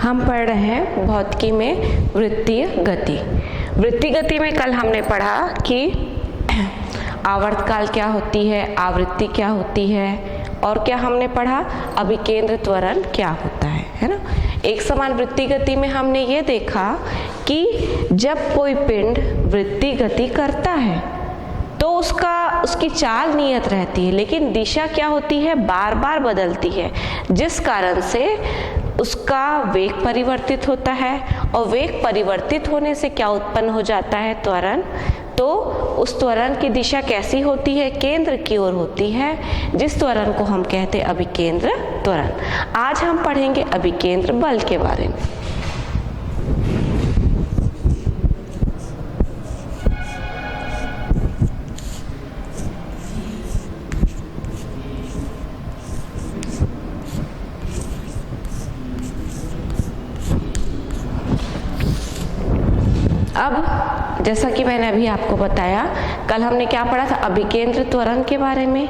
हम पढ़ रहे हैं भौतिकी में वृत्तीय गति। वृत्तीय गति में कल हमने पढ़ा कि आवर्तकाल क्या होती है, आवृत्ति क्या होती है, और क्या हमने पढ़ा, अभिकेंद्र त्वरण क्या होता है ना। एक समान वृत्तीय गति में हमने ये देखा कि जब कोई पिंड वृत्तीय गति करता है तो उसकी चाल नियत रहती है, लेकिन दिशा क्या होती है, बार बार बदलती है, जिस कारण से उसका वेग परिवर्तित होता है। और वेग परिवर्तित होने से क्या उत्पन्न हो जाता है, त्वरण। तो उस त्वरण की दिशा कैसी होती है, केंद्र की ओर होती है, जिस त्वरण को हम कहते हैं अभिकेंद्र त्वरण। आज हम पढ़ेंगे अभिकेंद्र बल के बारे में। अब जैसा कि मैंने अभी आपको बताया, कल हमने क्या पढ़ा था, अभिकेंद्र त्वरण के बारे में।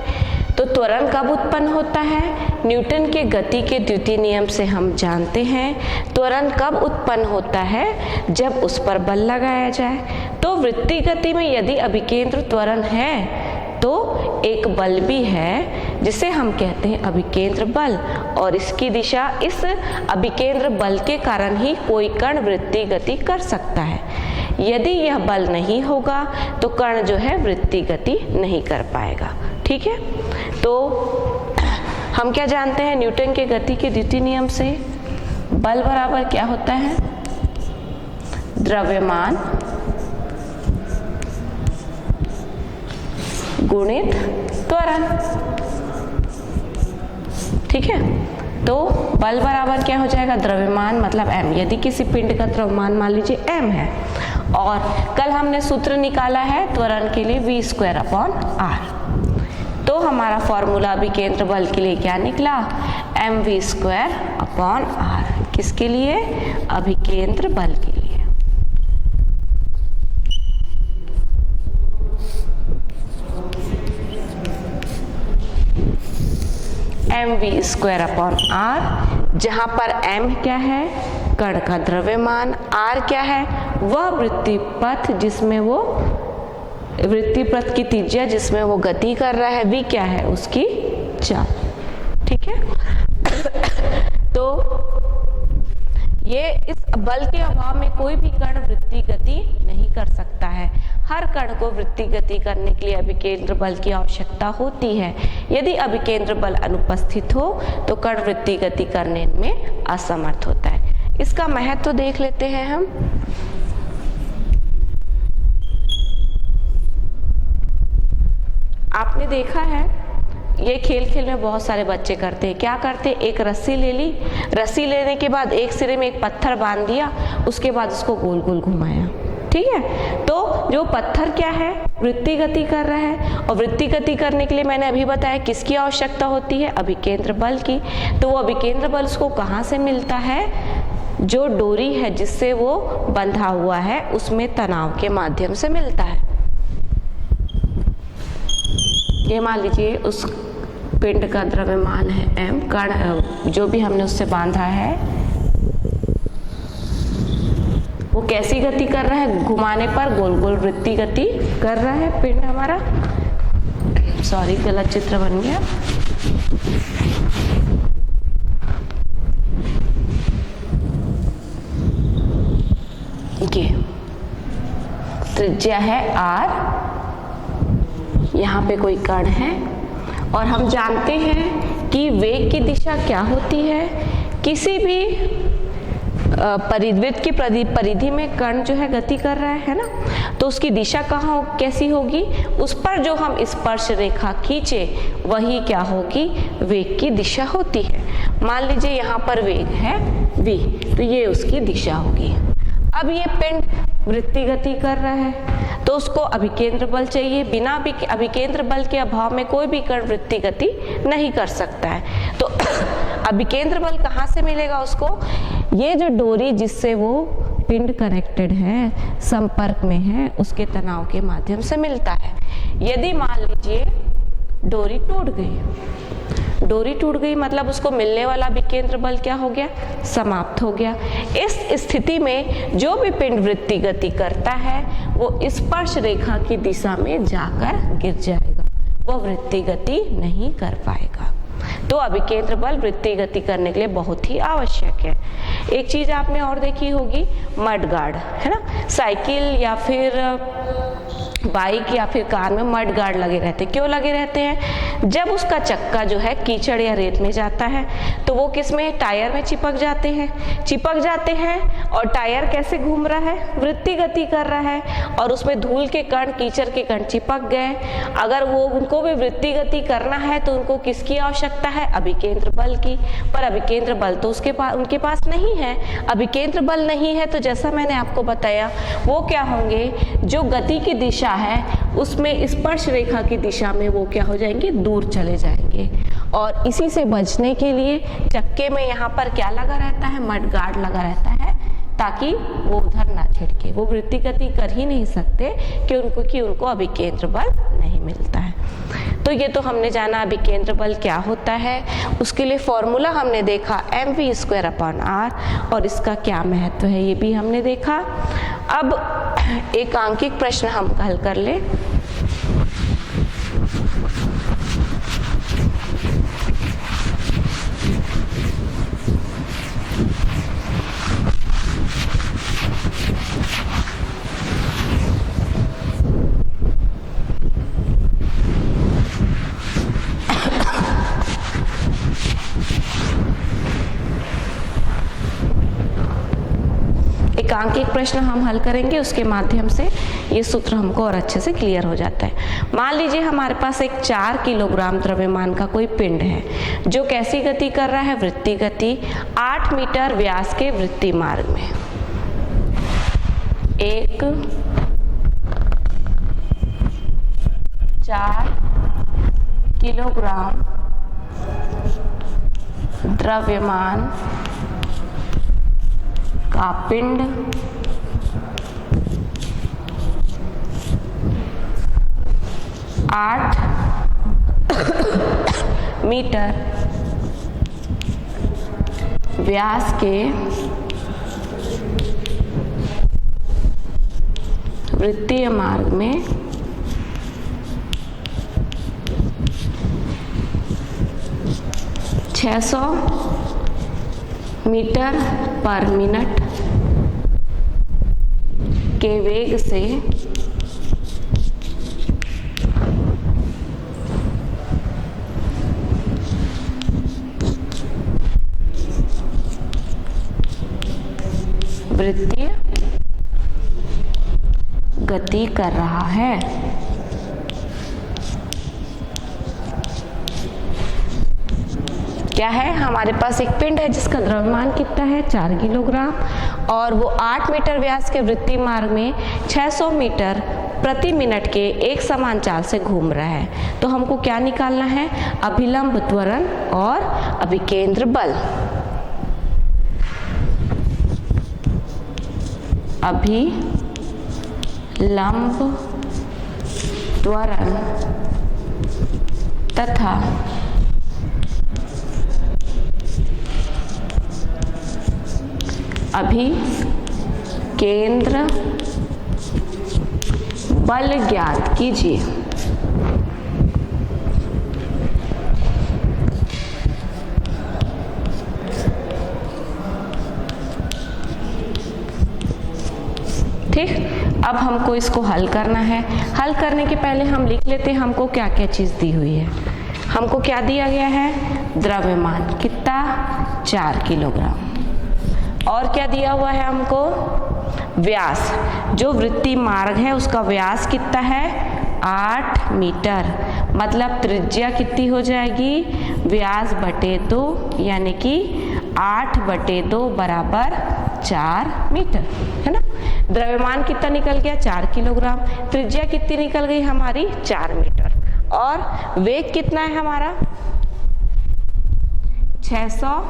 तो त्वरण कब उत्पन्न होता है, न्यूटन के गति के द्वितीय नियम से हम जानते हैं। त्वरण कब उत्पन्न होता है, जब उस पर बल लगाया जाए। तो वृत्तीय गति में यदि अभिकेंद्र त्वरण है तो एक बल भी है जिसे हम कहते हैं अभिकेंद्र बल, और इसकी दिशा, इस अभिकेंद्र बल के कारण ही कोई कण वृत्तीय गति कर सकता है। यदि यह बल नहीं होगा तो कण जो है वृत्तीय गति नहीं कर पाएगा। ठीक है, तो हम क्या जानते हैं, न्यूटन के गति के द्वितीय नियम से बल बराबर क्या होता है, द्रव्यमान गुणित त्वरण। ठीक है, तो बल बराबर क्या हो जाएगा, द्रव्यमान मतलब m। यदि किसी पिंड का द्रव्यमान मान लीजिए m है, और कल हमने सूत्र निकाला है त्वरण के लिए v²/r। तो हमारा फॉर्मूला अभिकेंद्र बल के लिए क्या निकला, mv²/r। किसके लिए, अभिकेंद्र बल के लिए। mv²/r, जहां पर m क्या है, कण का द्रव्यमान, r क्या है, वह वृत्तीय पथ जिसमें वो वृत्तीय पथ की त्रिज्या जिसमें वो गति कर रहा है, v क्या है, उसकी चाल। ठीक है, तो ये इस बल के अभाव में कोई भी कण वृत्तीय गति नहीं कर सकता है। हर कण को वृत्तीय गति करने के लिए अभिकेंद्र बल की आवश्यकता होती है। यदि अभिकेंद्र बल अनुपस्थित हो तो कण वृत्तीय गति करने में असमर्थ होता है। इसका महत्व देख लेते हैं हम। आपने देखा है, ये खेल में बहुत सारे बच्चे करते हैं। क्या करते हैं, एक रस्सी ले ली, रस्सी लेने के बाद एक सिरे में एक पत्थर बांध दिया, उसके बाद उसको गोल गोल घुमाया। ठीक है, तो जो पत्थर क्या है, वृत्तीय गति कर रहा है, और वृत्तीय गति करने के लिए मैंने अभी बताया किसकी आवश्यकता होती है, अभिकेंद्र बल की। तो वो अभिकेंद्र बल उसको कहाँ से मिलता है, जो डोरी है जिससे वो बंधा हुआ है उसमें तनाव के माध्यम से मिलता है। ये मान लीजिए उस पिंड का द्रव्यमान है m, कण जो भी हमने उससे बांधा है वो कैसी गति कर रहा है, घुमाने पर गोल गोल वृत्तीय गति कर रहा है पिंड हमारा। सॉरी, गलत चित्र बन गया। ये त्रिज्या है r, यहाँ पे कोई कण है, और हम जानते हैं कि वेग की दिशा क्या होती है। किसी भी परिवृत्त की परिधि में कण जो है गति कर रहा है ना, तो उसकी दिशा कहाँ कैसी होगी, उस पर जो हम स्पर्श रेखा खींचे वही क्या होगी, वेग की दिशा होती है। मान लीजिए यहाँ पर वेग है v, तो ये उसकी दिशा होगी। अब ये पिंड वृत्तीय गति कर रहा है तो उसको अभिकेंद्र बल चाहिए। बिना अभिकेंद्र बल के अभाव में कोई भी कण वृत्तीय गति नहीं कर सकता है। तो अभिकेंद्र बल कहाँ से मिलेगा उसको, ये जो डोरी जिससे वो पिंड कनेक्टेड है, संपर्क में है, उसके तनाव के माध्यम से मिलता है। यदि मान लीजिए डोरी टूट गई, डोरी टूट गई मतलब उसको मिलने वाला अभिकेंद्र बल क्या हो गया, समाप्त हो गया। इस स्थिति में जो भी पिंड वृत्तीय गति करता है वो स्पर्श रेखा की दिशा में जाकर गिर जाएगा, वो वृत्तीय गति नहीं कर पाएगा। तो अभिकेंद्र बल वृत्तीय गति करने के लिए बहुत ही आवश्यक है। एक चीज आपने और देखी होगी, मड गार्ड, है ना, साइकिल या फिर बाइक या फिर कार में मड गार्ड लगे रहते हैं। क्यों लगे रहते हैं? जब उसका चक्का जो है कीचड़ या रेत में जाता है तो वो किस में, टायर में चिपक जाते हैं और टायर कैसे घूम रहा है, वृत्तीय गति कर रहा है और उसमें धूल के कण, कीचड़ के कण चिपक गए। अगर वो उनको भी वृत्तीय गति करना है तो उनको किसकी आवश्यकता है, अभिकेंद्र बल की। पर अभिकेंद्र बल तो उनके पास नहीं है, अभिकेंद्र बल नहीं है तो जैसा मैंने आपको बताया वो क्या होंगे, जो गति की दिशा है उसमें स्पर्श रेखा की दिशा में वो क्या हो जाएंगे, दूर चले जाएंगे। और इसी से बचने के लिए चक्के में यहाँ पर क्या लगा रहता है, मड गार्ड लगा रहता है ताकि वो उधर ना छिड़के। वो वृत्तीय गति कर ही नहीं सकते कि उनको अभिकेंद्र बल नहीं मिलता है। तो ये तो हमने जाना अभिकेंद्र बल क्या होता है, उसके लिए फॉर्मूला हमने देखा mv²/r और इसका क्या महत्व है ये भी हमने देखा। अब एक आंकिक प्रश्न हम हल कर ले। एकांकिक प्रश्न हम हल करेंगे, उसके माध्यम से ये सूत्र हमको और अच्छे से क्लियर हो जाता है। मान लीजिए हमारे पास एक 4 किलोग्राम द्रव्यमान का कोई पिंड है जो कैसी गति कर रहा है, वृत्तीय गति, 8 मीटर व्यास के वृत्तीय मार्ग में। 4 किलोग्राम द्रव्यमान का पिंड 8 मीटर व्यास के वृत्तीय मार्ग में 600 मीटर पर मिनट के वेग से वृत्तीय गति कर रहा है। क्या है, हमारे पास एक पिंड है जिसका द्रव्यमान कितना है, 4 किलोग्राम, और वो 8 मीटर व्यास के वृत्तीय मार्ग में 600 मीटर प्रति मिनट के एक समान चाल से घूम रहा है। तो हमको क्या निकालना है, अभिलंब त्वरण और अभिकेंद्र बल। अभिलंब त्वरण तथा अभिकेंद्र बल ज्ञात कीजिए। ठीक, अब हमको इसको हल करना है। हल करने के पहले हम लिख लेते हैं हमको क्या क्या चीज दी हुई है। हमको क्या दिया गया है, द्रव्यमान कितना, 4 किलोग्राम, और क्या दिया हुआ है हमको, व्यास, जो वृत्तीय मार्ग है उसका व्यास कितना है, 8 मीटर, मतलब त्रिज्या कितनी हो जाएगी, व्यास बटे 2, यानी कि 8/2 बराबर 4 मीटर, है ना। द्रव्यमान कितना निकल गया, 4 किलोग्राम, त्रिज्या कितनी निकल गई हमारी, 4 मीटर, और वेग कितना है हमारा, 600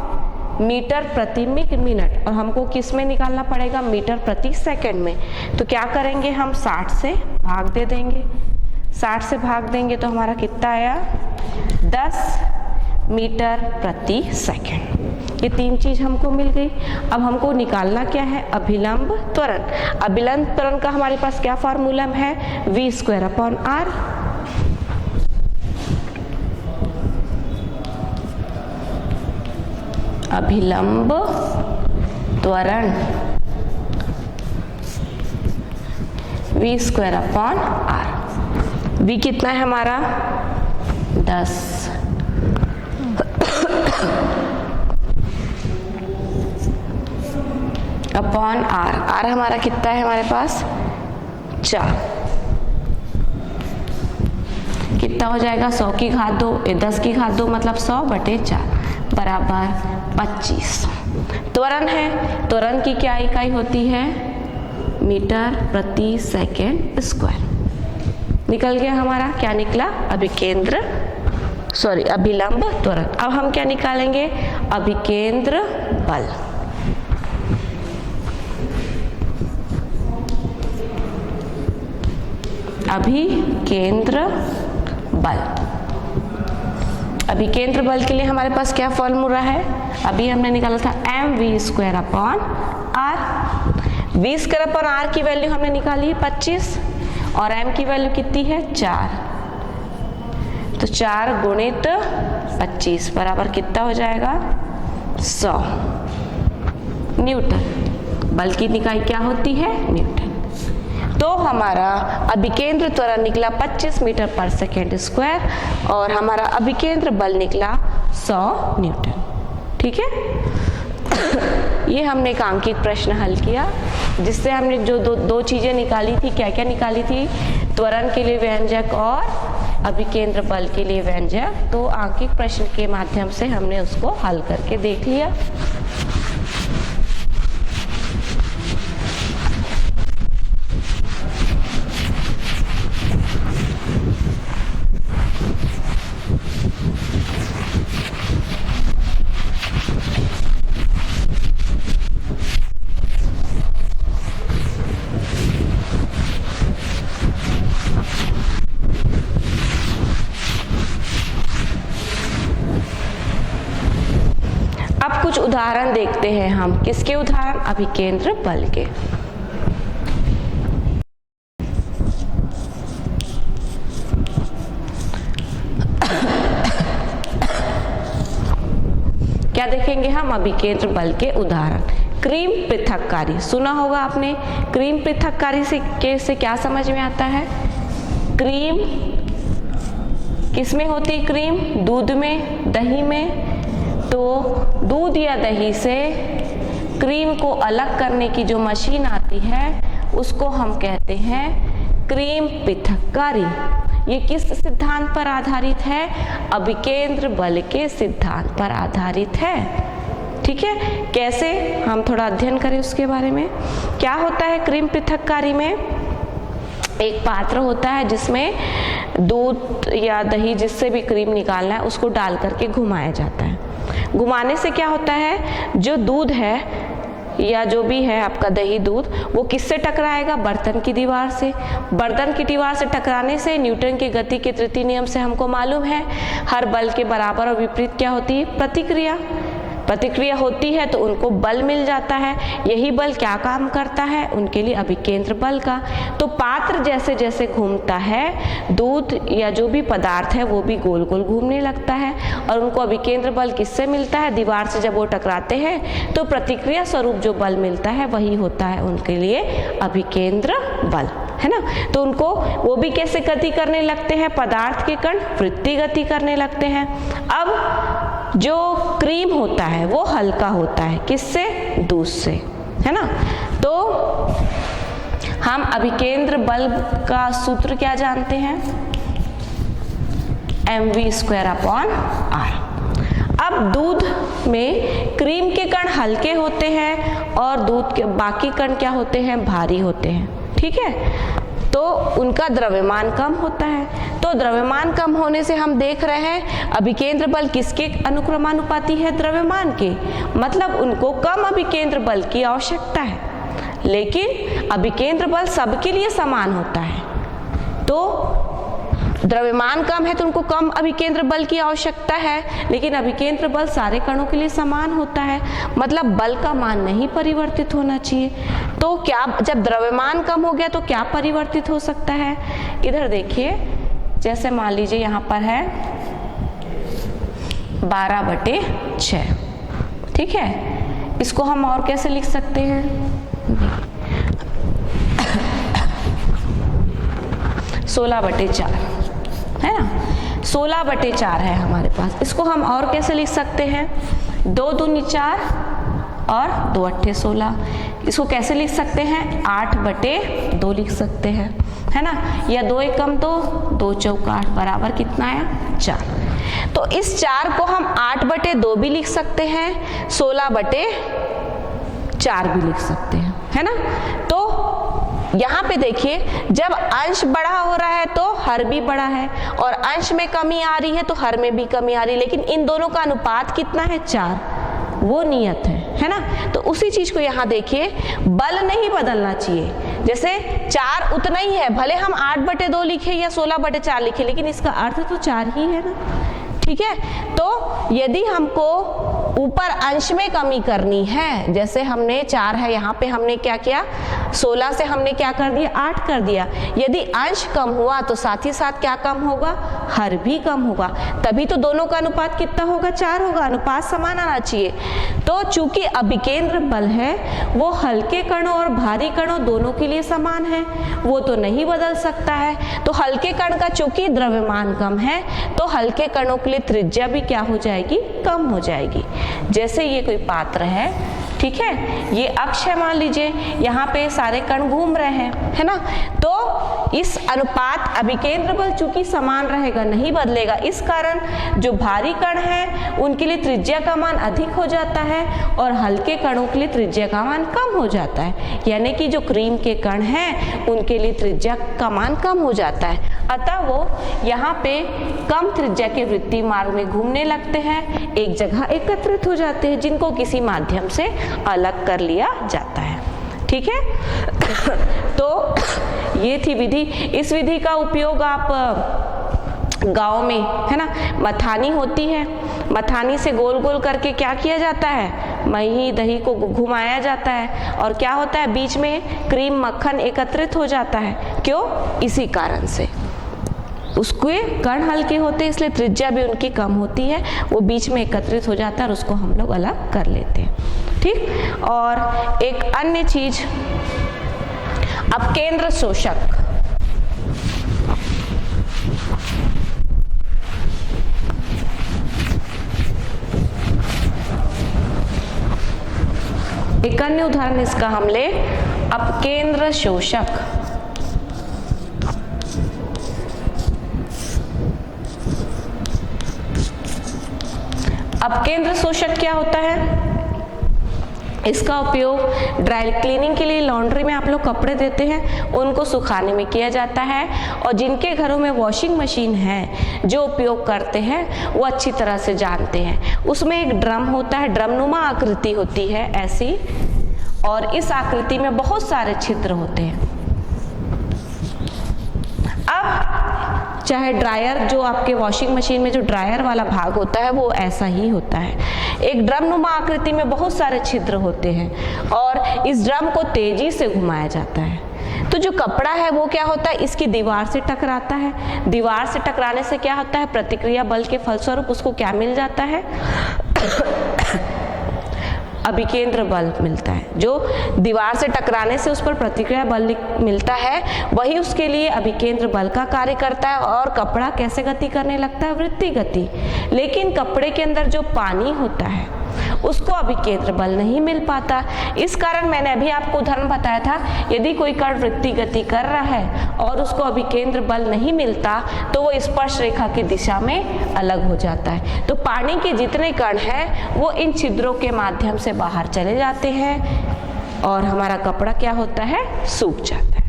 मीटर प्रति मिनट, और हमको किस में निकालना पड़ेगा, मीटर प्रति सेकंड में। तो क्या करेंगे हम, 60 से भाग दे देंगे। 60 से भाग देंगे तो हमारा कितना आया, 10 मीटर प्रति सेकंड। ये 3 चीज हमको मिल गई। अब हमको निकालना क्या है, अभिलंब त्वरण। अभिलंब त्वरण का हमारे पास क्या फॉर्मूला है, v²/r। अभिलंब त्वरण v²/r। v कितना है हमारा 10 अपॉन r। r हमारा कितना है हमारे पास 4। कितना हो जाएगा 100 की घात 2, 10 की घात 2 मतलब 100/4 बराबर 25। त्वरण है, त्वरण की क्या इकाई होती है, मीटर प्रति सेकंड स्क्वायर। निकल गया हमारा, क्या निकला, अभिलंब त्वरण। अब हम क्या निकालेंगे, अभिकेंद्र बल। अभिकेंद्र बल। अभिकेंद्र बल के लिए हमारे पास क्या फॉर्मूला है, अभी हमने निकाला था mv²/r। v²/r की वैल्यू हमने निकाली है 25 और m की वैल्यू कितनी है 4। तो 4 गुणित 25 बराबर कितना हो जाएगा 100 न्यूटन। बल की इकाई क्या होती है, न्यूटन। तो हमारा अभिकेंद्र त्वरण निकला 25 मीटर पर सेकेंड स्क्वायर और हमारा अभिकेंद्र बल निकला 100 न्यूटन। ठीक है, ये हमने एक अंकित प्रश्न हल किया जिससे हमने जो दो चीजें निकाली थी, क्या क्या निकाली थी, त्वरण के लिए व्यंजक और अभिकेंद्र बल के लिए व्यंजक। तो अंकित प्रश्न के माध्यम से हमने उसको हल करके देख लिया। कुछ उदाहरण देखते हैं हम, किसके उदाहरण, अभिकेंद्र बल के। क्या देखेंगे हम, अभिकेंद्र बल के उदाहरण। क्रीम पृथक्कारी सुना होगा आपने। क्रीम पृथक्कारी से क्या समझ में आता है, क्रीम किसमें होती है, क्रीम दूध में, दही में। तो दूध या दही से क्रीम को अलग करने की जो मशीन आती है उसको हम कहते हैं क्रीम पृथक्कारी। ये किस सिद्धांत पर आधारित है, अभिकेंद्र बल के सिद्धांत पर आधारित है। ठीक है, कैसे, हम थोड़ा अध्ययन करें उसके बारे में। क्या होता है क्रीम पृथक्कारी में, एक पात्र होता है जिसमें दूध या दही जिससे भी क्रीम निकालना है उसको डाल करके घुमाया जाता है। घुमाने से क्या होता है, जो दूध है या जो भी है आपका दही दूध, वो किससे टकराएगा, बर्तन की दीवार से। बर्तन की दीवार से टकराने से न्यूटन की गति के तृतीय नियम से हमको मालूम है हर बल के बराबर और विपरीत क्या होती है, प्रतिक्रिया। प्रतिक्रिया होती है तो उनको बल मिल जाता है। यही बल क्या काम करता है, उनके लिए अभिकेंद्र बल का। तो पात्र जैसे जैसे घूमता है, दूध या जो भी पदार्थ है वो भी गोल गोल घूमने लगता है और उनको अभिकेंद्र बल किससे मिलता है, दीवार से। जब वो टकराते हैं तो प्रतिक्रिया स्वरूप जो बल मिलता है वही होता है उनके लिए अभिकेंद्र बल, है ना। तो उनको वो भी कैसे गति करने लगते हैं, पदार्थ के कण वृत्तीय गति करने लगते हैं। अब जो क्रीम होता है वो हल्का होता है, किससे, दूध से, है ना। तो हम अभिकेंद्र बल का सूत्र क्या जानते हैं, mv²/r। अब दूध में क्रीम के कण हल्के होते हैं और दूध के बाकी कण क्या होते हैं, भारी होते हैं। ठीक है, तो उनका द्रव्यमान कम होता है। तो द्रव्यमान कम होने से हम देख रहे हैं अभिकेंद्र बल किसके अनुक्रमानुपाती है, द्रव्यमान के। मतलब उनको कम अभिकेंद्र बल की आवश्यकता है, लेकिन अभिकेंद्र बल सबके लिए समान होता है। तो द्रव्यमान कम है तो उनको कम अभिकेंद्र बल की आवश्यकता है, लेकिन अभिकेंद्र बल सारे कणों के लिए समान होता है, मतलब बल का मान नहीं परिवर्तित होना चाहिए। तो क्या जब द्रव्यमान कम हो गया तो क्या परिवर्तित हो सकता है? इधर देखिए, जैसे मान लीजिए यहाँ पर है 12/6, ठीक है, इसको हम और कैसे लिख सकते हैं? 16/4 है ना, 16/4 है हमारे पास। इसको हम और कैसे लिख सकते हैं? 2 दूनी 4 और 2 अट्ठे 16। इसको कैसे लिख सकते हैं? 8/2 लिख सकते हैं, है ना, या 2 एकम 2, 2 चौका 8 बराबर कितना आया? 4। तो इस 4 को हम 8/2 भी लिख सकते हैं, 16/4 भी लिख सकते हैं, है ना। तो यहाँ पे देखिए, जब अंश बड़ा हो रहा है तो हर भी बड़ा है, और अंश में कमी आ रही है तो हर में भी कमी आ रही है, लेकिन इन दोनों का अनुपात कितना है? 4, वो नियत है ना। तो उसी चीज को यहाँ देखिए, बल नहीं बदलना चाहिए। जैसे 4 उतना ही है, भले हम 8/2 लिखे या 16/4 लिखे, लेकिन इसका अर्थ तो 4 ही है ना, ठीक है। तो यदि हमको ऊपर अंश में कमी करनी है, जैसे हमने 4 है, यहाँ पे हमने क्या किया? 16 से हमने क्या कर दिया? 8 कर दिया। यदि अंश कम हुआ तो साथ ही साथ क्या कम होगा? हर भी कम होगा, तभी तो दोनों का अनुपात कितना होगा? 4 होगा। अनुपात समान आना चाहिए। तो चूंकि अभिकेंद्र बल है वो हल्के कणों और भारी कणों दोनों के लिए समान है, वो तो नहीं बदल सकता है। तो हल्के कण का चूंकि द्रव्यमान कम है तो हल्के कणों के लिए त्रिज्या भी क्या हो जाएगी? कम हो जाएगी। जैसे ये कोई पात्र है, ठीक है, ये अक्ष है मान लीजिए, यहाँ पे सारे कण घूम रहे हैं, है ना। तो इस अनुपात अभिकेंद्र बल चूंकि समान रहेगा, नहीं बदलेगा, इस कारण जो भारी कण है उनके लिए त्रिज्या का मान अधिक हो जाता है और हल्के कणों के लिए त्रिज्या का मान कम हो जाता है। यानी कि जो क्रीम के कण हैं उनके लिए त्रिज्या का मान कम हो जाता है, अतः वो यहाँ पे कम त्रिज्या के वृत्तीय मार्ग में घूमने लगते हैं, एक जगह एकत्रित हो जाते हैं, जिनको किसी माध्यम से अलग कर लिया जाता है, ठीक है। तो ये थी विधि। इस विधि का उपयोग आप गांव में, है ना, मथानी होती है, मथानी से गोल गोल करके क्या किया जाता है? मही दही को घुमाया जाता है, और क्या होता है? बीच में क्रीम मक्खन एकत्रित हो जाता है। क्यों? इसी कारण से। उसके कण हल्के होते हैं इसलिए त्रिज्या भी उनकी कम होती है, वो बीच में एकत्रित हो जाता है और उसको हम लोग अलग कर लेते हैं, ठीक। और एक अन्य चीज, अपकेंद्र शोषक। एक अन्य उदाहरण इसका हम ले, अपकेंद्र शोषक। अपकेंद्र शोषक क्या होता है? इसका उपयोग ड्राई क्लीनिंग के लिए लॉन्ड्री में आप लोग कपड़े देते हैं उनको सुखाने में किया जाता है, और जिनके घरों में वॉशिंग मशीन है जो उपयोग करते हैं वो अच्छी तरह से जानते हैं। उसमें एक ड्रम होता है, ड्रमनुमा आकृति होती है ऐसी, और इस आकृति में बहुत सारे छिद्र होते हैं। अब चाहे ड्रायर, जो आपके वॉशिंग मशीन में जो ड्रायर वाला भाग होता है वो ऐसा ही होता है, एक ड्रम नुमा आकृति में बहुत सारे छिद्र होते हैं और इस ड्रम को तेजी से घुमाया जाता है। तो जो कपड़ा है वो क्या होता है? इसकी दीवार से टकराता है, दीवार से टकराने से क्या होता है? प्रतिक्रिया बल के फलस्वरूप उसको क्या मिल जाता है? अभिकेंद्र बल मिलता है। जो दीवार से टकराने से उस पर प्रतिक्रिया बल मिलता है वही उसके लिए अभिकेंद्र बल का कार्य करता है, और कपड़ा कैसे गति करने लगता है? वृत्तीय गति। लेकिन कपड़े के अंदर जो पानी होता है उसको अभिकेंद्र बल नहीं मिल पाता। इस कारण मैंने अभी आपको उदाहरण बताया था, यदि कोई कण वृत्तीय गति कर रहा है और उसको अभिकेंद्र बल नहीं मिलता तो वो स्पर्श रेखा की दिशा में अलग हो जाता है। तो पानी के जितने कण हैं वो इन छिद्रों के माध्यम से बाहर चले जाते हैं और हमारा कपड़ा क्या होता है? सूख जाता है,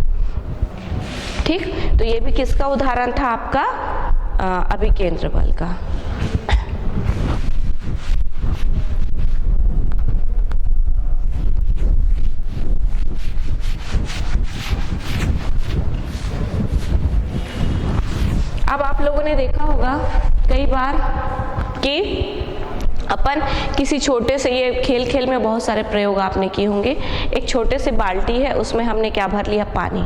ठीक। तो ये भी किसका उदाहरण था? आपका अभिकेंद्र बल का। अब आप ने देखा होगा कई बार कि अपन किसी छोटे से, ये खेल खेल में बहुत सारे प्रयोग आपने किए होंगे, एक छोटे से बाल्टी है, उसमें हमने क्या भर लिया, पानी,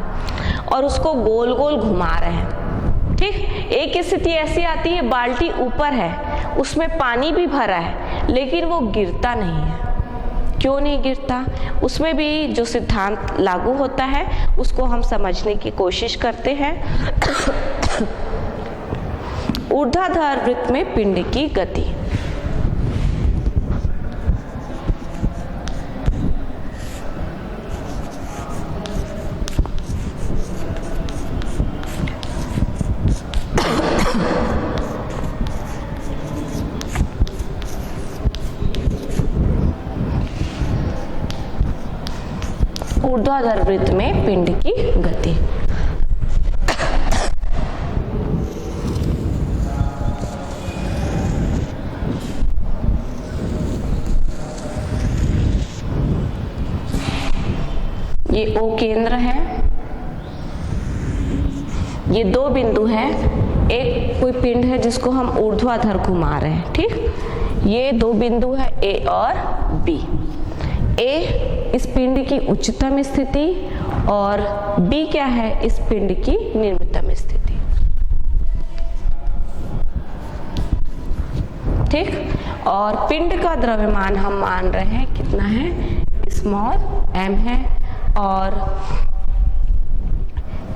और उसको गोल गोल घुमा रहे हैं, ठीक। एक स्थिति ऐसी आती है बाल्टी ऊपर है, उसमें पानी भी भरा है, लेकिन वो गिरता नहीं है। क्यों नहीं गिरता? उसमें भी जो सिद्धांत लागू होता है उसको हम समझने की कोशिश करते हैं। ऊर्ध्वाधर वृत्त में पिंड की गति। ऊर्ध्वाधर वृत्त में पिंड की गति। ये O केंद्र है, ये दो बिंदु है, एक कोई पिंड है जिसको हम ऊर्ध्वाधर घुमा रहे हैं, ठीक। ये दो बिंदु है A और B। A इस पिंड की उच्चतम स्थिति और B क्या है, इस पिंड की निम्नतम स्थिति, ठीक। और पिंड का द्रव्यमान हम मान रहे हैं कितना है, स्मॉल m है। और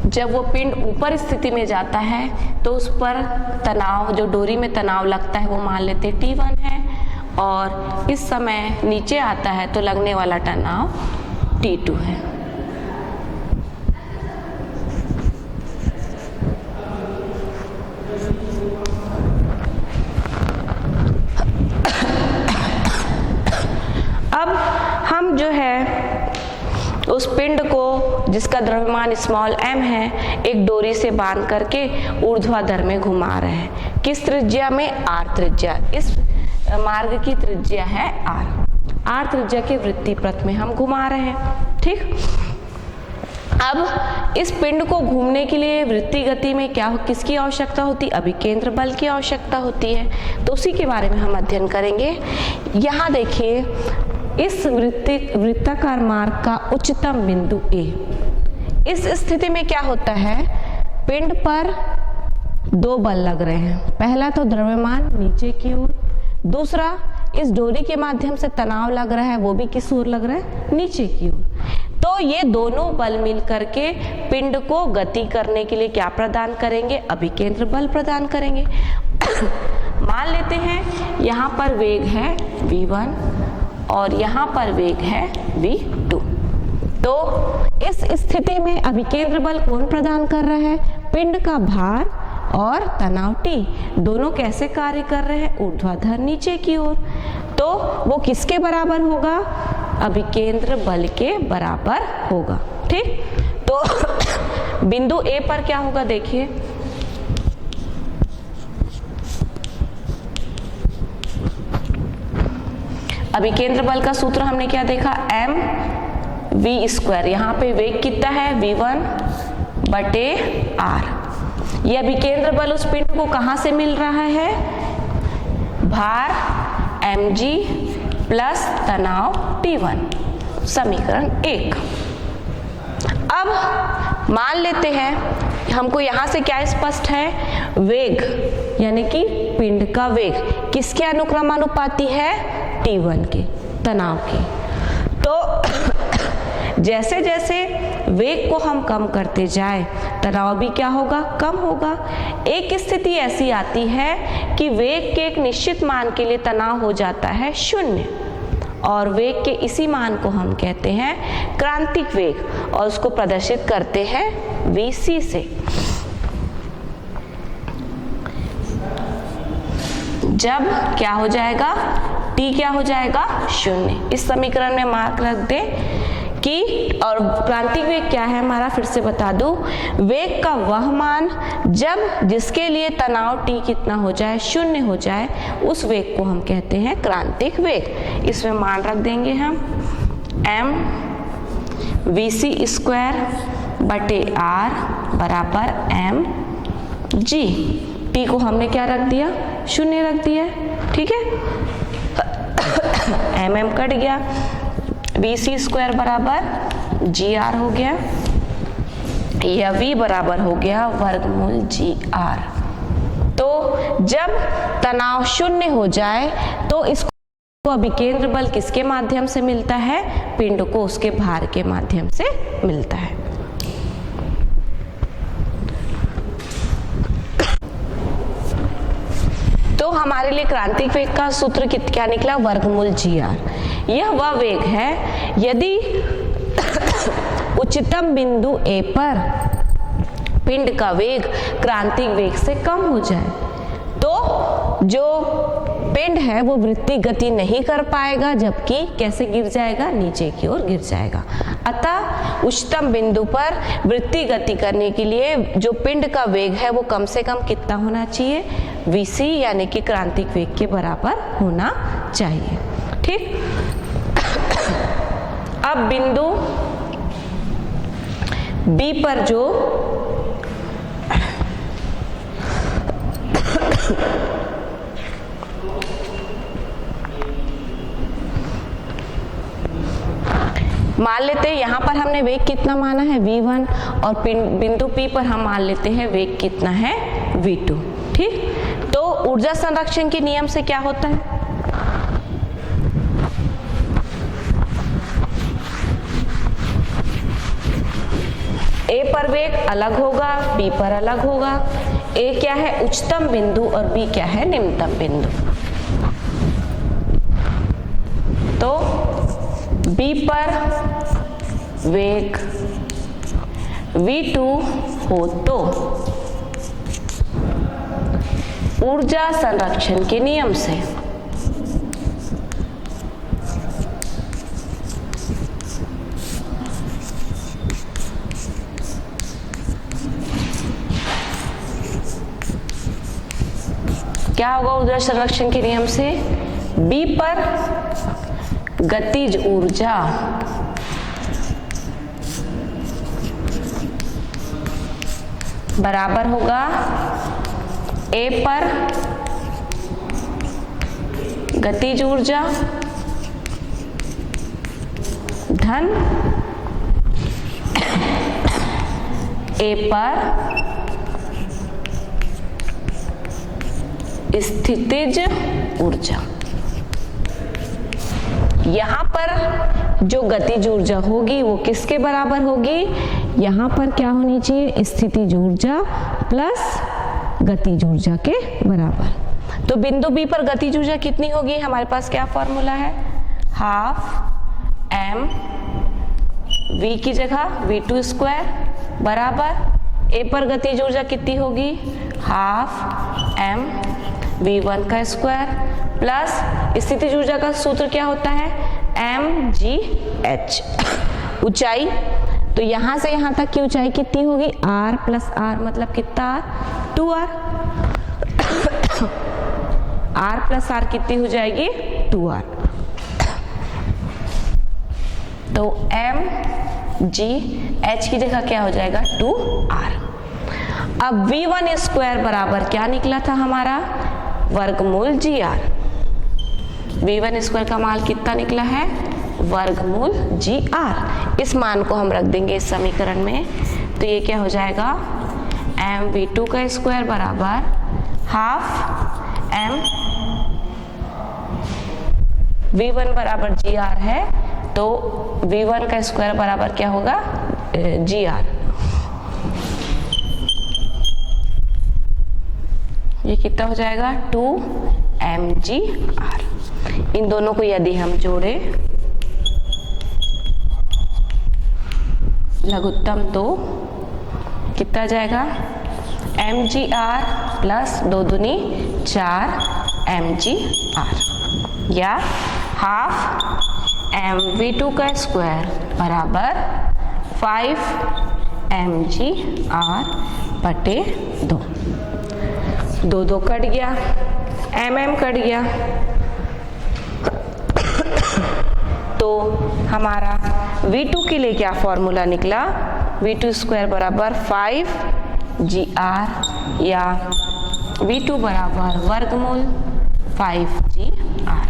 जब वो पिंड ऊपर स्थिति में जाता है तो उस पर तनाव, जो डोरी में तनाव लगता है, वो मान लेते T1 है, और इस समय नीचे आता है तो लगने वाला तनाव T2 है। अब हम जो है उस पिंड को, जिसका द्रव्यमान स्मॉल m है, एक डोरी से बांध करके ऊर्ध्वाधर में घुमा रहे हैं। किस त्रिज्या में, r त्रिज्या। इस मार्ग की त्रिज्या है r त्रिज्या के वृत्तीय पथ में हम घुमा रहे हैं, ठीक। अब इस पिंड को घूमने के लिए वृत्तीय गति में किसकी आवश्यकता होती है, अभिकेंद्र बल की आवश्यकता होती है। तो उसी के बारे में हम अध्ययन करेंगे। यहाँ देखिए, इस वृत्ताकार मार्ग का उच्चतम बिंदु A, इस स्थिति में क्या होता है, पिंड पर दो बल लग रहे हैं। पहला तो द्रव्यमान नीचे की ओर, दूसरा इस डोरी के माध्यम से तनाव लग रहा है, वो भी किस ओर लग रहा है, नीचे की ओर। तो ये दोनों बल मिल करके पिंड को गति करने के लिए क्या प्रदान करेंगे, अभिकेंद्र बल प्रदान करेंगे। मान लेते हैं यहाँ पर वेग है v1 और यहाँ पर वेग है v2। तो इस स्थिति में अभिकेंद्र बल कौन प्रदान कर रहा है, पिंड का भार और तनाव T दोनों कैसे कार्य कर रहे हैं, ऊर्ध्वाधर नीचे की ओर। तो वो किसके बराबर होगा, अभिकेंद्र बल के बराबर होगा, ठीक। तो बिंदु A पर क्या होगा, देखिए, अभिकेंद्र बल का सूत्र हमने क्या देखा, mv²। यहाँ पे वेग कितना है, v1 बटे r। ये अभिकेंद्र बल उस पिंड को कहाँ से मिल रहा है, भार mg प्लस तनाव T1, समीकरण 1। अब मान लेते हैं, हमको यहाँ से क्या स्पष्ट है, वेग यानी कि पिंड का वेग किसके अनुक्रमानुपाती है, T1 के, तनाव के। तो जैसे जैसे वेग को हम कम करते जाए, तनाव भी क्या होगा, कम होगा। एक स्थिति ऐसी आती है कि वेग के एक निश्चित मान के लिए तनाव हो जाता है 0, और वेग के इसी मान को हम कहते हैं क्रांतिक वेग, और उसको प्रदर्शित करते हैं Vc से। जब क्या हो जाएगा, T क्या हो जाएगा, 0। इस समीकरण में मार्क रख दे कि, और क्रांतिक वेग क्या है हमारा, फिर से बता दूं, वेग का वह मान जब जिसके लिए तनाव T कितना हो जाए, 0 हो जाए, उस वेग को हम कहते हैं क्रांतिक वेग। इसमें मान रख देंगे हम mvc² बटे r बराबर mg। t को हमने क्या रख दिया, 0 रख दिया है, ठीक है। mm कट गया, VC स्क्वायर बराबर GR हो गया, या V बराबर हो गया वर्गमूल GR। तो जब तनाव 0 हो जाए तो इसको अभिकेंद्र बल किसके माध्यम से मिलता है, पिंड को उसके भार के माध्यम से मिलता है। तो हमारे लिए क्रांतिक वेग का सूत्र क्या निकला, वर्गमूल GR। यह वह वेग है यदि उच्चतम बिंदु A पर पिंड का वेग क्रांतिक वेग से कम हो जाए तो जो पिंड है वो वृत्तीय गति नहीं कर पाएगा, जबकि कैसे गिर जाएगा, नीचे की ओर गिर जाएगा। अतः उच्चतम बिंदु पर वृत्तीय गति करने के लिए जो पिंड का वेग है वो कम से कम कितना होना चाहिए, VC यानी कि क्रांतिक वेग के बराबर होना चाहिए, ठीक। अब बिंदु B पर जो मान लेते हैं यहाँ पर हमने वेग कितना माना है, V1, और बिंदु P पर हम मान लेते हैं वेग कितना है, V2, ठीक। तो ऊर्जा संरक्षण के नियम से क्या होता है, A पर वेग अलग होगा, B पर अलग होगा। A क्या है, उच्चतम बिंदु, और B क्या है, निम्नतम बिंदु। तो B पर वेग V2 हो तो ऊर्जा संरक्षण के नियम से क्या होगा, ऊर्जा संरक्षण के नियम से B पर गतिज ऊर्जा बराबर होगा A पर गतिज ऊर्जा धन A पर स्थितिज ऊर्जा। यहाँ पर जो गतिज ऊर्जा होगी वो किसके बराबर होगी, यहाँ पर क्या होनी चाहिए, स्थितिज ऊर्जा प्लस गतिज ऊर्जा के बराबर। तो बिंदु B पर गतिज ऊर्जा कितनी होगी, हमारे पास क्या फॉर्मूला है, हाफ m v की जगह V2 स्क्वायर बराबर A पर गतिज ऊर्जा कितनी होगी, हाफ m V1 का स्क्वायर प्लस स्थितिज ऊर्जा का सूत्र क्या होता है, mgh। ऊंचाई, तो यहां से यहां तक की ऊंचाई कितनी होगी, r प्लस r मतलब कितना, 2r। r प्लस r कितनी हो जाएगी, 2r। तो mgh की जगह क्या हो जाएगा, 2r। अब V1 स्क्वायर बराबर क्या निकला था हमारा, वर्गमूल GR। V1 स्क्वायर का मान कितना निकला है, वर्गमूल GR। इस मान को हम रख देंगे इस समीकरण में, तो ये क्या हो जाएगा, mv2 का स्क्वायर बराबर हाफ m V1 बराबर GR है, तो V1 का स्क्वायर बराबर क्या होगा, GR। ये कितना हो जाएगा, 2mgr। इन दोनों को यदि हम जोड़े लघुत्तम तो कितना जाएगा, mgr प्लस 2 दूनी 4 mgr, या हाफ mv2 का स्क्वायर बराबर 5 mgr बटे 2। 2 कट गया, कट गया, तो हमारा V2 के लिए क्या फॉर्मूला निकला, V2 स्क्वायर बराबर 5gr, या v2 बराबर वर्गमूल 5gr।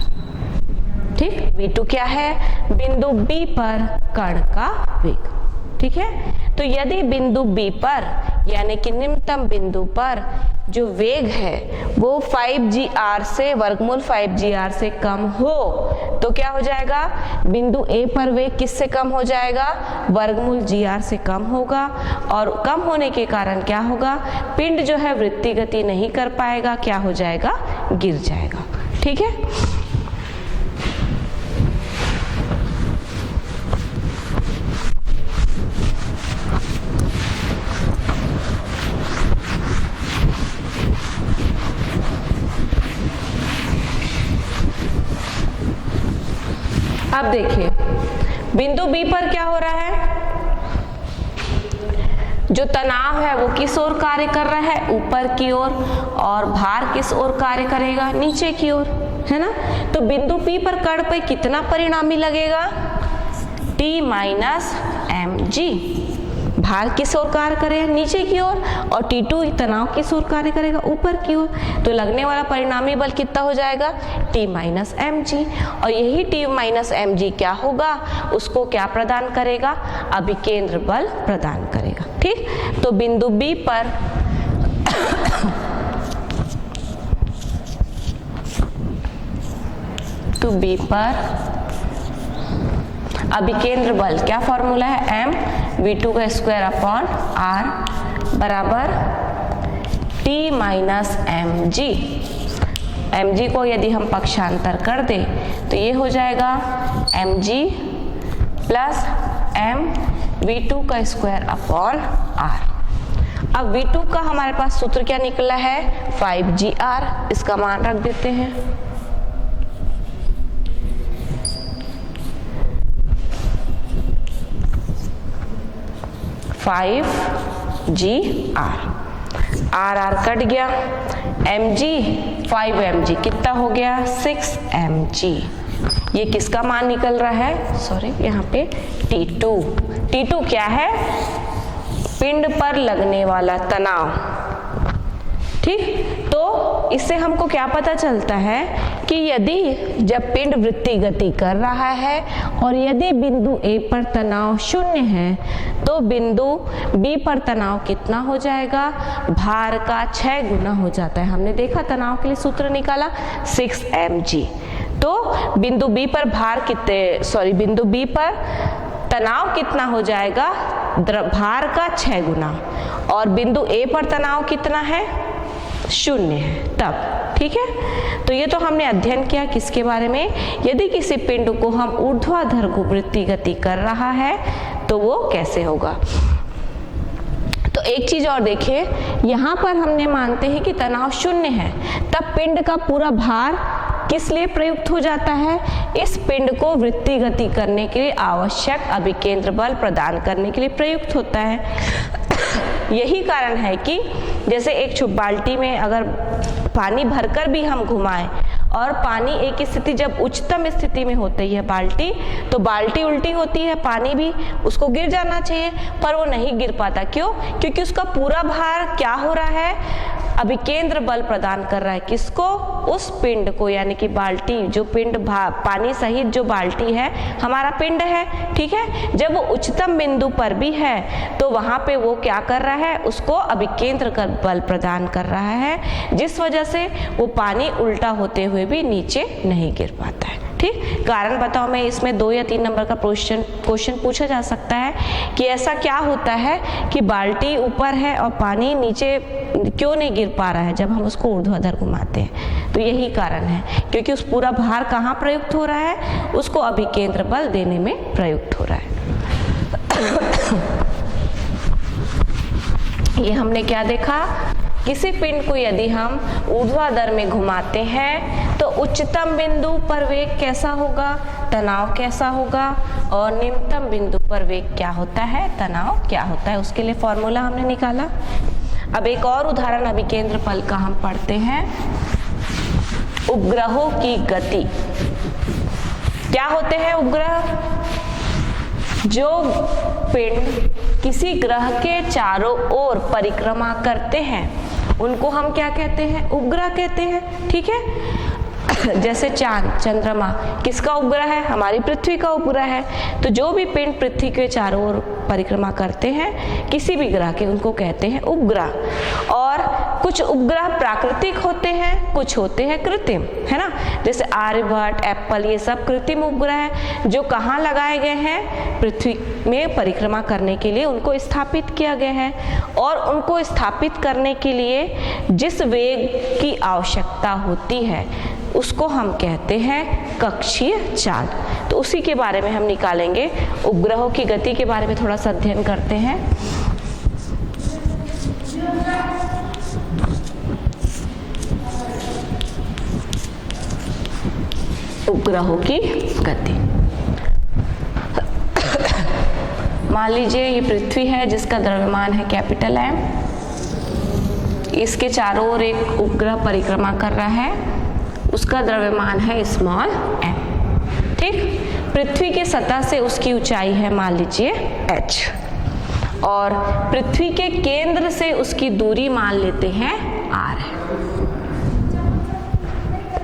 ठीक, v2 क्या है? बिंदु B पर कण का वेग। ठीक है, तो यदि बिंदु B पर यानी कि निम्नतम बिंदु पर जो वेग है वो 5gr से वर्गमूल 5gr से कम हो तो क्या हो जाएगा? बिंदु A पर वेग किससे कम हो जाएगा? वर्गमूल gr से कम होगा, और कम होने के कारण क्या होगा? पिंड जो है वृत्तीय गति नहीं कर पाएगा, क्या हो जाएगा? गिर जाएगा। ठीक है, अब देखिए बिंदु B पर क्या हो रहा है? जो तनाव है वो किस ओर कार्य कर रहा है? ऊपर की ओर। और भार किस ओर कार्य करेगा? नीचे की ओर, है ना? तो बिंदु P पर कण पे कितना परिणामी लगेगा? T minus mg। भार किस ओर कार्य करेगा? नीचे की ओर। और T2 तनाव किस ओर कार्य करेगा? ऊपर की ओर। तो लगने वाला परिणामी बल कितना हो जाएगा? T minus mg। और यही T माइनस mg क्या होगा? उसको क्या प्रदान करेगा? अभिकेंद्र बल प्रदान करेगा। ठीक, तो बिंदु B पर तो B पर अभिकेंद्र बल क्या फॉर्मूला है? m v2 का स्क्वायर अपॉन r बराबर T माइनस mg। mg को यदि हम पक्षांतर कर दें तो ये हो जाएगा mg प्लस m v2 का स्क्वायर अपॉन r। अब v2 का हमारे पास सूत्र क्या निकला है? 5gr। इसका मान रख देते हैं। 5gr। r कट गया, mg 5mg कितना हो गया? 6mg। ये किसका मान निकल रहा है? सॉरी, यहाँ पे T2। T2 क्या है? पिंड पर लगने वाला तनाव। ठीक, तो इससे हमको क्या पता चलता है कि यदि जब पिंड वृत्तीय गति कर रहा है और यदि बिंदु A पर तनाव 0 है तो बिंदु B पर तनाव कितना हो जाएगा? भार का 6 गुना हो जाता है। हमने देखा तनाव के लिए सूत्र निकाला 6mg। तो बिंदु B पर भार कितने बिंदु B पर तनाव कितना हो जाएगा? भार का 6 गुना। और बिंदु A पर तनाव कितना है? 0 है तब। ठीक है, तो ये तो हमने अध्ययन किया किसके बारे में? यदि किसी पिंड को हम ऊर्ध्वाधर वृत्तीय गति कर रहा है तो वो कैसे होगा। तो एक चीज और देखिए, यहाँ पर हमने मानते हैं कि तनाव 0 है, तब पिंड का पूरा भार किस लिए प्रयुक्त हो जाता है? इस पिंड को वृत्तीय गति करने के लिए आवश्यक अभिकेंद्र बल प्रदान करने के लिए प्रयुक्त होता है। यही कारण है कि जैसे एक बाल्टी में अगर पानी भरकर भी हम घुमाएं और पानी एक स्थिति जब उच्चतम स्थिति में होती है बाल्टी, तो बाल्टी उल्टी होती है, पानी भी उसको गिर जाना चाहिए पर वो नहीं गिर पाता। क्यों? क्योंकि उसका पूरा भार क्या हो रहा है? अभिकेंद्र बल प्रदान कर रहा है। किसको? उस पिंड को, यानी कि बाल्टी, जो पिंड पानी सहित जो बाल्टी है हमारा पिंड है। ठीक है, जब वो उच्चतम बिंदु पर भी है तो वहां पे वो क्या कर रहा है? उसको अभिकेंद्र का बल प्रदान कर रहा है, जिस वजह से वो पानी उल्टा होते हुए भी नीचे नहीं गिर पाता है। ठीक, कारण बताओ। मैं इसमें 2 या 3 नंबर का क्वेश्चन पूछा जा सकता है कि ऐसा क्या होता है कि बाल्टी ऊपर है और पानी नीचे क्यों नहीं गिर पा रहा है जब हम उसको ऊर्ध्वाधर घुमाते हैं? तो यही कारण है, क्योंकि उस पूरा भार कहाँ प्रयुक्त हो रहा है? उसको अभिकेंद्र बल देने में प्रयुक्त हो रहा है। ये हमने क्या देखा? किसी पिंड को यदि हम ऊर्ध्वाधर में घुमाते हैं तो उच्चतम बिंदु पर वेग कैसा होगा? तनाव कैसा होगा? और निम्नतम बिंदु पर वेग क्या होता है? तनाव क्या होता है? उसके लिए फॉर्मूला हमने निकाला। अब एक और उदाहरण अभिकेंद्र बल का हम पढ़ते हैं। उपग्रहों की गति। क्या होते हैं उपग्रह? जो पिंड किसी ग्रह के चारों ओर परिक्रमा करते हैं उनको हम क्या कहते हैं? उपग्रह कहते हैं। ठीक है, जैसे चांद, चंद्रमा किसका उपग्रह है? हमारी पृथ्वी का उपग्रह है। तो जो भी पिंड पृथ्वी के चारों ओर परिक्रमा करते हैं किसी भी ग्रह के, उनको कहते हैं उपग्रह। और कुछ उपग्रह प्राकृतिक होते हैं, कुछ होते हैं कृत्रिम, है ना। जैसे आर्यभट्ट, एप्पल, ये सब कृत्रिम उपग्रह हैं जो कहाँ लगाए गए हैं? पृथ्वी में परिक्रमा करने के लिए उनको स्थापित किया गया है। और उनको स्थापित करने के लिए जिस वेग की आवश्यकता होती है उसको हम कहते हैं कक्षीय चाल। तो उसी के बारे में हम निकालेंगे। उपग्रहों की गति के बारे में थोड़ा सा अध्ययन करते हैं। उपग्रहों की गति, मान लीजिए ये पृथ्वी है जिसका द्रव्यमान है कैपिटल M। इसके चारों ओर एक उपग्रह परिक्रमा कर रहा है, उसका द्रव्यमान है स्मॉल m। ठीक, पृथ्वी के सतह से उसकी ऊंचाई है मान लीजिए h, और पृथ्वी के केंद्र से उसकी दूरी मान लेते हैं r है।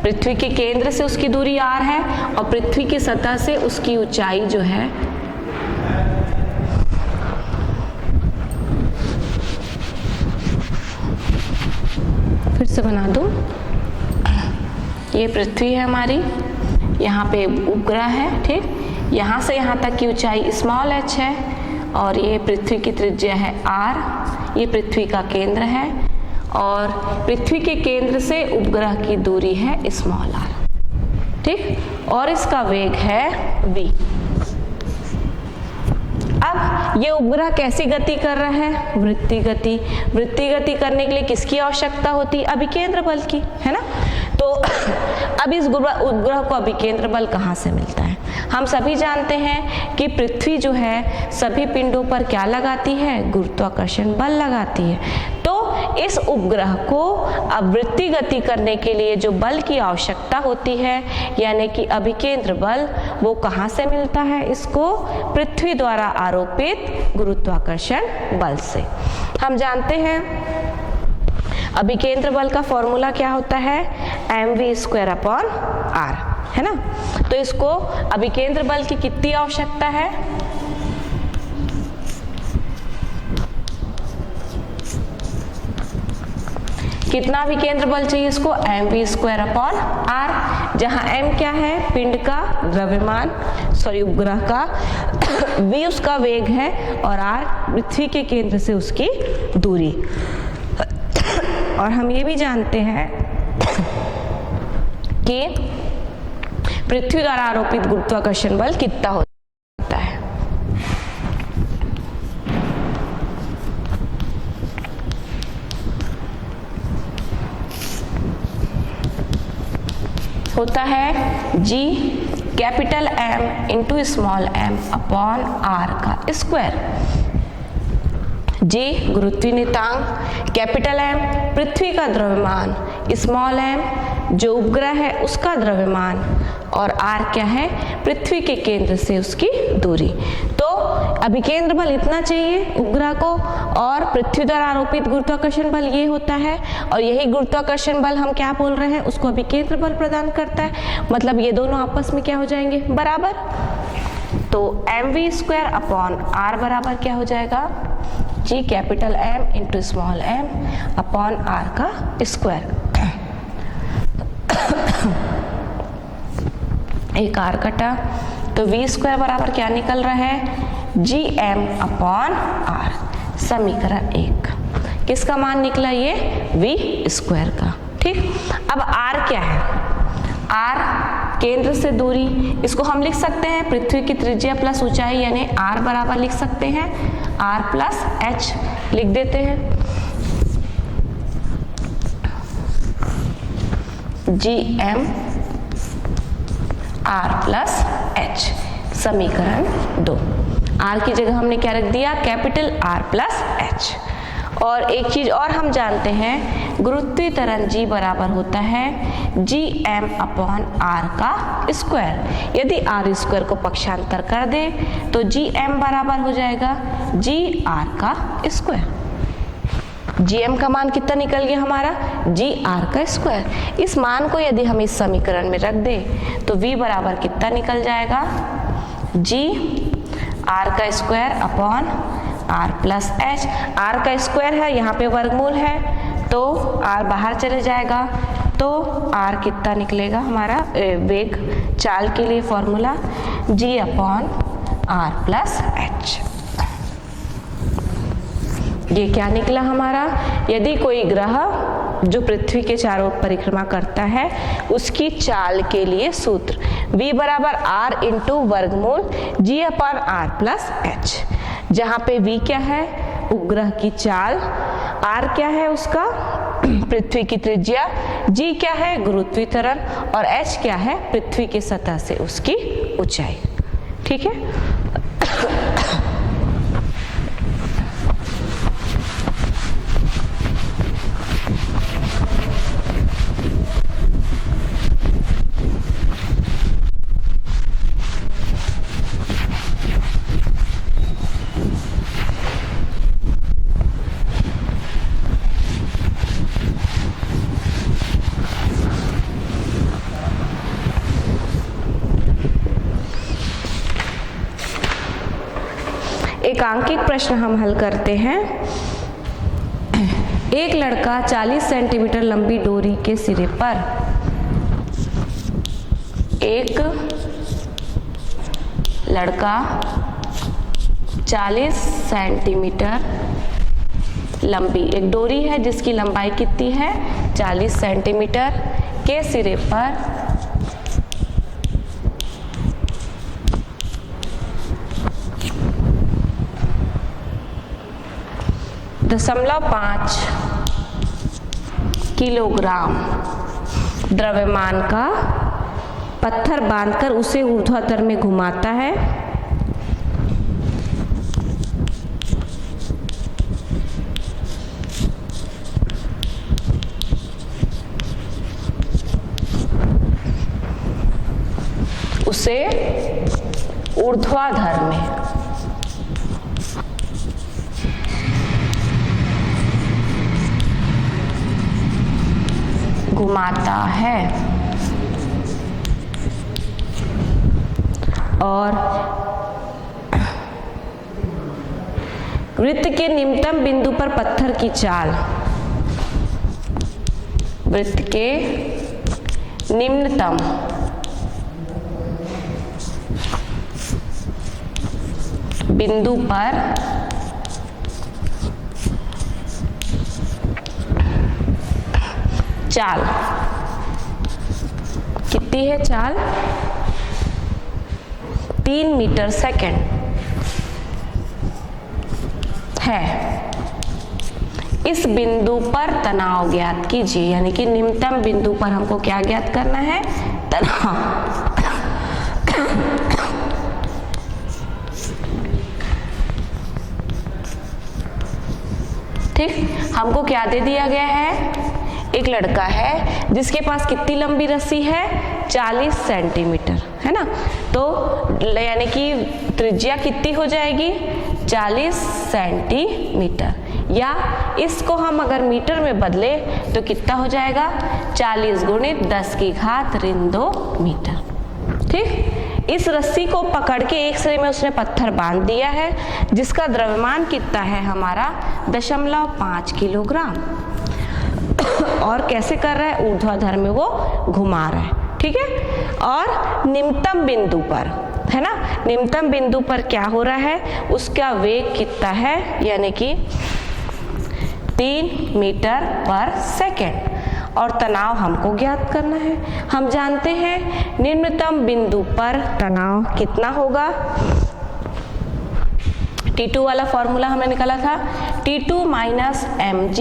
पृथ्वी के केंद्र से उसकी दूरी r है और पृथ्वी की सतह से उसकी ऊंचाई जो है फिर से बना दूं। ये पृथ्वी है हमारी, यहाँ पे उपग्रह है। ठीक, यहाँ से यहाँ तक की ऊंचाई स्मॉल h है और ये पृथ्वी की त्रिज्या है r। ये पृथ्वी का केंद्र है और पृथ्वी के केंद्र से उपग्रह की दूरी है स्मॉल r। ठीक, और इसका वेग है v। अब ये उपग्रह कैसी गति कर रहा है? वृत्तीय गति। वृत्तीय गति करने के लिए किसकी आवश्यकता होती है? अभिकेंद्र बल की, है ना। तो अब इस उपग्रह को अभिकेंद्र बल कहाँ से मिलता है? हम सभी जानते हैं कि पृथ्वी जो है सभी पिंडों पर क्या लगाती है? गुरुत्वाकर्षण बल लगाती है। तो इस उपग्रह को अब वृत्तीय गति करने के लिए जो बल की आवश्यकता होती है यानी कि अभिकेंद्र बल, वो कहाँ से मिलता है? इसको पृथ्वी द्वारा आरोपित गुरुत्वाकर्षण बल से। हम जानते हैं अभिकेंद्र बल का फॉर्मूला क्या होता है? mv²/r, है ना। तो इसको अभिकेंद्र बल की कितनी आवश्यकता है? कितना अभिकेंद्र बल चाहिए इसको? mv²/r, जहां m क्या है? पिंड का द्रव्यमान, उपग्रह का, v उसका वेग है और r पृथ्वी के केंद्र से उसकी दूरी। और हम ये भी जानते हैं कि पृथ्वी द्वारा आरोपित गुरुत्वाकर्षण बल कितना होता है। होता है G capital M into small m upon r का स्क्वायर। G गुरुत्वीय नियतांक, कैपिटल M पृथ्वी का द्रव्यमान, स्मॉल m जो उपग्रह है उसका द्रव्यमान, और r क्या है? पृथ्वी के केंद्र से उसकी दूरी। तो अभिकेंद्र बल इतना चाहिए उपग्रह को, और पृथ्वी द्वारा आरोपित गुरुत्वाकर्षण बल ये होता है, और यही गुरुत्वाकर्षण बल हम क्या बोल रहे हैं? उसको अभिकेंद्र बल प्रदान करता है। मतलब ये दोनों आपस में क्या हो जाएंगे? बराबर। तो mv²/r बराबर क्या हो जाएगा? G capital M into small m upon r का स्क्वायर। एक r कटा, तो v² बराबर क्या निकल रहा है? Gm upon r। समीकरण 1 किसका मान निकला? ये v² का। ठीक, अब r क्या है? r केंद्र से दूरी, इसको हम लिख सकते हैं पृथ्वी की त्रिज्या प्लस ऊंचाई यानी r बराबर लिख सकते हैं r प्लस h लिख देते हैं। Gm r प्लस h, समीकरण 2। r की जगह हमने क्या रख दिया? Capital R plus h। और एक चीज और हम जानते हैं, गुरुत्वीय त्वरण G बराबर होता है Gm अपॉन r का स्क्वायर। यदि r स्क्वायर को पक्षांतर कर दे तो Gm बराबर हो जाएगा Gr का स्क्वायर। gm का मान कितना निकल गया हमारा, जी आर का स्क्वायर। इस मान को यदि हम इस समीकरण में रख दें तो v बराबर कितना निकल जाएगा, जी आर का square upon R plus h. R का स्क्वायर है, यहाँ पे वर्गमूल है तो आर बाहर चले जाएगा, तो आर कितना निकलेगा हमारा, वेग चाल के लिए formula g upon R plus h. ये क्या निकला हमारा, यदि कोई ग्रह जो पृथ्वी के चारों ओर परिक्रमा करता है उसकी चाल के लिए सूत्र v बराबर आर इंटू वर्गमूल जी अपॉन आर प्लस एच, जहाँ पे v क्या है उपग्रह की चाल, r क्या है उसका पृथ्वी की त्रिज्या, g क्या है गुरुत्वीय त्वरण और h क्या है पृथ्वी की सतह से उसकी ऊंचाई। ठीक है। एकांकिक प्रश्न हम हल करते हैं। एक लड़का 40 सेंटीमीटर लंबी डोरी के सिरे पर एक लड़का 40 सेंटीमीटर लंबी एक डोरी है जिसकी लंबाई कितनी है 40 सेंटीमीटर के सिरे पर 0.5 किलोग्राम द्रव्यमान का पत्थर बांधकर उसे ऊर्ध्वाधर में घुमाता है। उसे ऊर्ध्वाधर में घुमाता है और वृत्त के निम्नतम बिंदु पर पत्थर की चाल, वृत्त के निम्नतम बिंदु पर चाल कितनी है, चाल 3 मीटर सेकेंड है। इस बिंदु पर तनाव ज्ञात कीजिए, यानी कि निम्नतम बिंदु पर हमको क्या ज्ञात करना है, तनाव। ठीक, हमको क्या दे दिया गया है, एक लड़का है जिसके पास कितनी लंबी रस्सी है 40 सेंटीमीटर है ना, तो यानी कि त्रिज्या कितनी हो जाएगी 40 सेंटीमीटर, या इसको हम अगर मीटर में बदले तो कितना हो जाएगा 40 गुणित 10 की घात ऋण 2 मीटर। ठीक, इस रस्सी को पकड़ के एक सिरे में उसने पत्थर बांध दिया है जिसका द्रव्यमान कितना है हमारा 0.5 किलोग्राम, और कैसे कर रहा है, ऊर्ध्वाधर में वो घुमा रहा है। ठीक है, और निम्नतम बिंदु पर है ना, निम्नतम बिंदु पर क्या हो रहा है, उसका वेग कितना है, यानी कि 3 मीटर पर सेकेंड, और तनाव हमको ज्ञात करना है। हम जानते हैं निम्नतम बिंदु पर तनाव कितना होगा, T2 वाला फॉर्मूला हमने निकाला था, T2 माइनस mg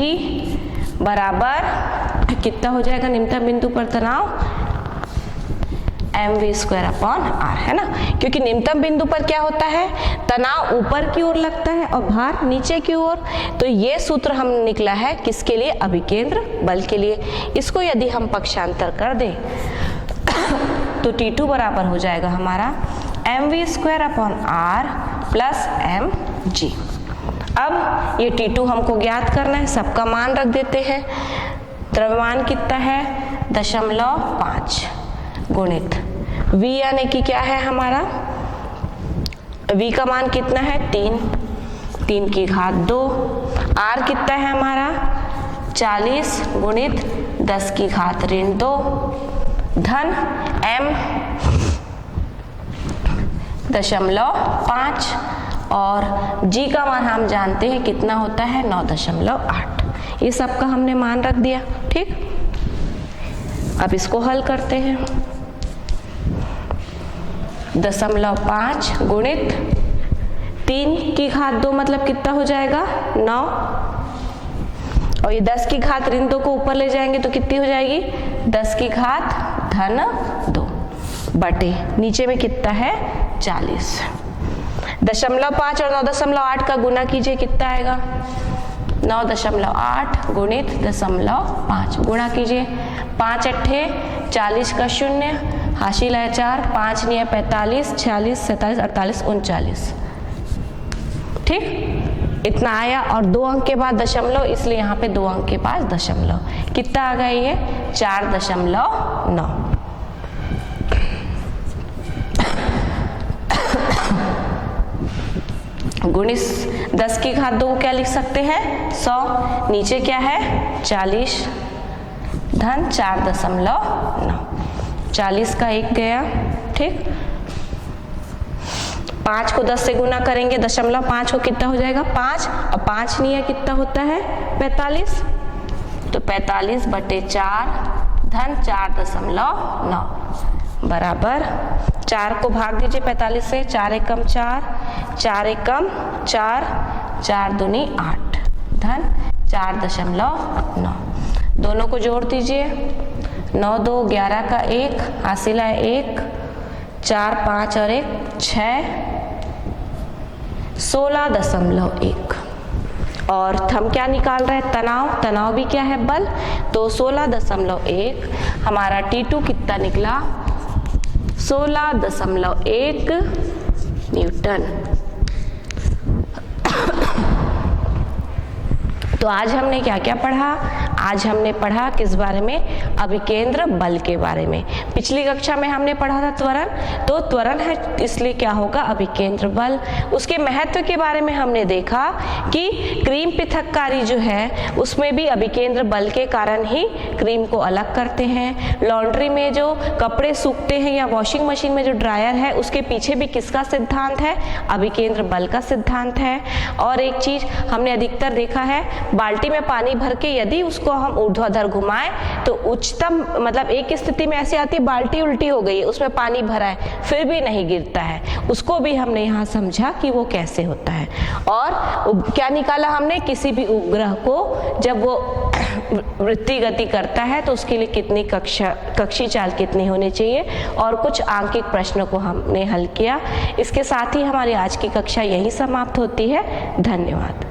बराबर कितना हो जाएगा, निम्नतम बिंदु पर तनाव mv² अपॉन r, है ना, क्योंकि निम्नतम बिंदु पर क्या होता है, तनाव ऊपर की ओर लगता है और भार नीचे की ओर। तो ये सूत्र हम निकला है किसके लिए, अभिकेंद्र बल के लिए। इसको यदि हम पक्षांतर कर दें तो T2 बराबर हो जाएगा हमारा mv² upon r plus mg। अब ये T2 हमको ज्ञात करना है, सबका मान रख देते हैं। द्रव्यमान कितना है 0.5 गुणित V यानी कि क्या है हमारा, V का मान कितना है 3 की घात 2, R कितना है हमारा 40 गुणित 10 की घात ऋण 2 धन M 0.5 और G का मान हम जानते हैं कितना होता है 9.8। ये सबका हमने मान रख दिया। ठीक, अब इसको हल करते हैं। 0.5 गुणित 3 की घात 2 मतलब कितना हो जाएगा 9, और ये 10 की घात ऋण 2 को ऊपर ले जाएंगे तो कितनी हो जाएगी 10 की घात धन 2 बटे नीचे में कितना है 40। 0.5 और 9.8 का गुना कीजिए, कितना आएगा 9.8 गुणित 0.5 गुणा कीजिए, 5 अट्ठे 40 का 0, हाशिल है 4, 5 नहीं है 45, 46, 47, 48, 39। ठीक, इतना आया और 2 अंक के बाद दशमलव, इसलिए यहाँ पे 2 अंक के पास दशमलव। कितना आ गया ये 4.9। गुणित 10 की घात 2 क्या लिख सकते हैं 100, नीचे क्या है 40 धन 4.9, 40 का 1 गया। ठीक, 5 को 10 से गुना करेंगे, 0.5 को कितना हो जाएगा 5, और 5 नहीं है कितना होता है 45, तो 45 बटे 4 धन 4.9 बराबर 4 को भाग दीजिए 45 से, 4 एकम 4, 4 एकम 4, 4 दूनी 8 धन 4.9। दोनों को जोड़ दीजिए, 9 2 11 का 1, हासिल है 1, 4 5 और 1 6, 16.1। और हम क्या निकाल रहे हैं तनाव, तनाव भी क्या है बल, तो 16.1 हमारा T2 कितना निकला 16.1 न्यूटन। तो आज हमने क्या क्या पढ़ा, आज हमने पढ़ा किस बारे में, अभिकेंद्र बल के बारे में। पिछली कक्षा में हमने पढ़ा था त्वरण, तो त्वरण है इसलिए क्या होगा अभिकेंद्र बल। उसके महत्व के बारे में हमने देखा कि क्रीम पृथक्कारी जो है उसमें भी अभिकेंद्र बल के कारण ही क्रीम को अलग करते हैं। लॉन्ड्री में जो कपड़े सूखते हैं या वॉशिंग मशीन में जो ड्रायर है उसके पीछे भी किसका सिद्धांत है, अभिकेंद्र बल का सिद्धांत है। और एक चीज हमने अधिकतर देखा है, बाल्टी में पानी भर के यदि उसको हम ऊर्ध्वाधर घुमाएं तो उच्चतम मतलब एक स्थिति में ऐसी आती है बाल्टी उल्टी हो गई है, उसमें पानी भरा है फिर भी नहीं गिरता है, उसको भी हमने यहाँ समझा कि वो कैसे होता है। और क्या निकाला हमने, किसी भी उपग्रह को जब वो वृत्तीय गति करता है तो उसके लिए कितनी कक्षीय चाल कितनी होनी चाहिए, और कुछ आंकिक प्रश्नों को हमने हल किया। इसके साथ ही हमारी आज की कक्षा यहीं समाप्त होती है। धन्यवाद।